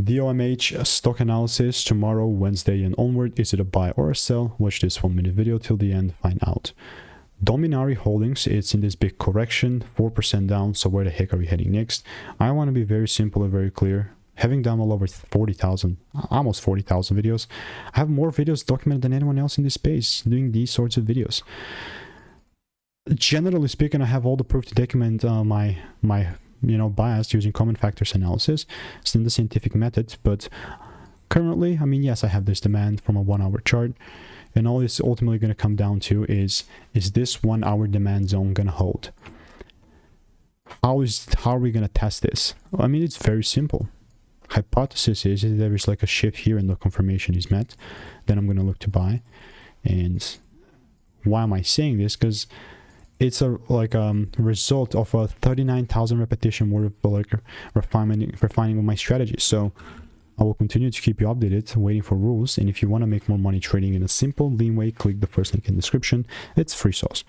DOMH stock analysis tomorrow, Wednesday and onward. Is it a buy or a sell? Watch this 1-minute video till the end, find out. Dominari Holdings, it's in this big correction, 4% down, so where the heck are we heading next? I want to be very simple and very clear. Having done well over 40,000, almost 40,000 videos, I have more videos documented than anyone else in this space doing these sorts of videos. Generally speaking, I have all the proof to document my bias using common factors analysis. It's in the scientific method, but currently, I mean, yes, I have this demand from a 1-hour chart, and all it's ultimately going to come down to is this 1-hour demand zone going to hold? How are we going to test this? I mean, it's very simple. Hypothesis is if there is like a shift here and the confirmation is met, then I'm going to look to buy. And why am I saying this? Because it's a result of a 39,000 repetition worth of like refining of my strategy. So I will continue to keep you updated, waiting for rules. And if you want to make more money trading in a simple, lean way, click the first link in the description. It's free sauce.